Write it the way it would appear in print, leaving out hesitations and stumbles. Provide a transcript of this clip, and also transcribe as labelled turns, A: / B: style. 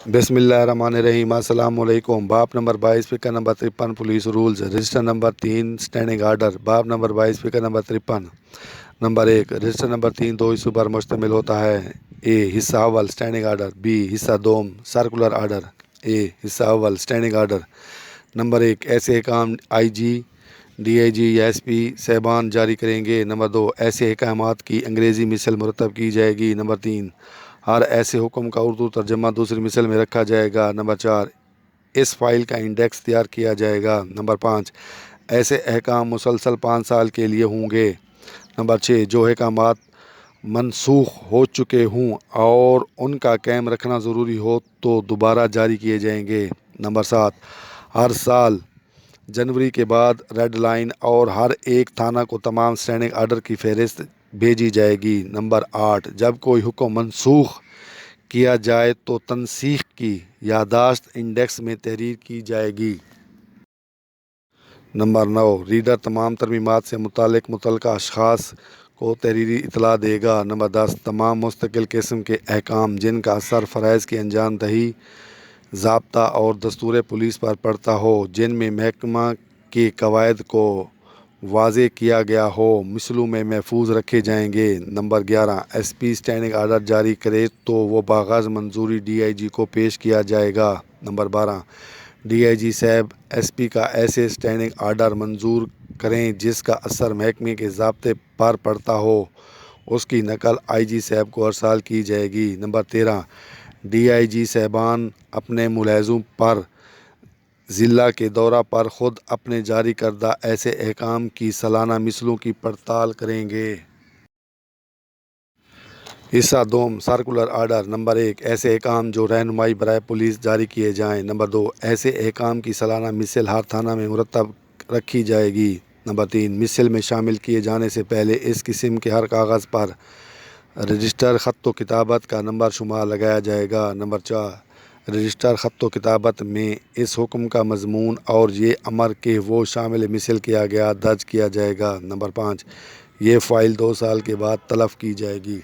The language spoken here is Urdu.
A: بسم اللہ الرحمن الرحیم۔ السلام علیکم۔ باب نمبر 22 فقہ number 53 police rules register number 3 standing order. باب نمبر 22 فقہ نمبر 53 نمبر 1 رجسٹر نمبر 3 دو حصوں پر مشتمل ہوتا ہے۔ اے حصہ اول اسٹینڈنگ آرڈر، بی حصہ دوم سرکولر آرڈر۔ اے حصہ اول اسٹینڈنگ آرڈر نمبر 1 ایسے احکام آئی جی، ڈی آئی جی یا ایس پی صاحبان جاری کریں گے۔ نمبر 2 ایسے احکامات کی انگریزی مثل مرتب کی جائے گی۔ نمبر 3 ہر ایسے حکم کا اردو ترجمہ دوسری مثل میں رکھا جائے گا۔ نمبر 4 اس فائل کا انڈیکس تیار کیا جائے گا۔ نمبر 5 ایسے احکام مسلسل 5 سال کے لیے ہوں گے۔ نمبر 6 جو احکامات منسوخ ہو چکے ہوں اور ان کا قائم رکھنا ضروری ہو تو دوبارہ جاری کیے جائیں گے۔ نمبر 7 ہر سال جنوری کے بعد ریڈ لائن اور ہر ایک تھانہ کو تمام اسٹینڈنگ آرڈر کی فہرست بھیجی جائے گی۔ نمبر 8 جب کوئی حکم منسوخ کیا جائے تو تنسیخ کی یادداشت انڈیکس میں تحریر کی جائے گی۔ نمبر 9 ریڈر تمام ترمیمات سے متعلق متعلقہ اشخاص کو تحریری اطلاع دے گا۔ نمبر 10 تمام مستقل قسم کے احکام جن کا اثر فرائض کی انجام دہی، ضابطہ اور دستور پولیس پر پڑتا ہو، جن میں محکمہ کے قواعد کو واضح کیا گیا ہو، مثلوں میں محفوظ رکھے جائیں گے۔ Number 11 S P standing order جاری کرے تو وہ باغاز منظوری ڈی آئی جی کو پیش کیا جائے گا۔ نمبر 12 ڈی آئی جی صاحب ایس پی کا ایسے اسٹینڈنگ آرڈر منظور کریں جس کا اثر محکمے کے ضابطے پر پڑتا ہو، اس کی نقل آئی جی صاحب کو ارسال کی جائے گی۔ نمبر 13 ڈی آئی جی صاحبان اپنے ملاحظوں پر ضلع کے دورہ پر خود اپنے جاری کردہ ایسے احکام کی سالانہ مثلوں کی پڑتال کریں گے۔ حصہ دوم سرکولر آرڈر نمبر 1 ایسے احکام جو رہنمائی برائے پولیس جاری کیے جائیں۔ نمبر 2 ایسے احکام کی سالانہ مثل ہر تھانہ میں مرتب رکھی جائے گی۔ نمبر 3 مثل میں شامل کیے جانے سے پہلے اس قسم کے ہر کاغذ پر رجسٹر خط و کتابت کا نمبر شمار لگایا جائے گا۔ نمبر 4 رجسٹر خط و کتابت میں اس حکم کا مضمون اور یہ امر کہ وہ شامل مثل کیا گیا درج کیا جائے گا۔ نمبر 5 یہ فائل 2 سال کے بعد تلف کی جائے گی۔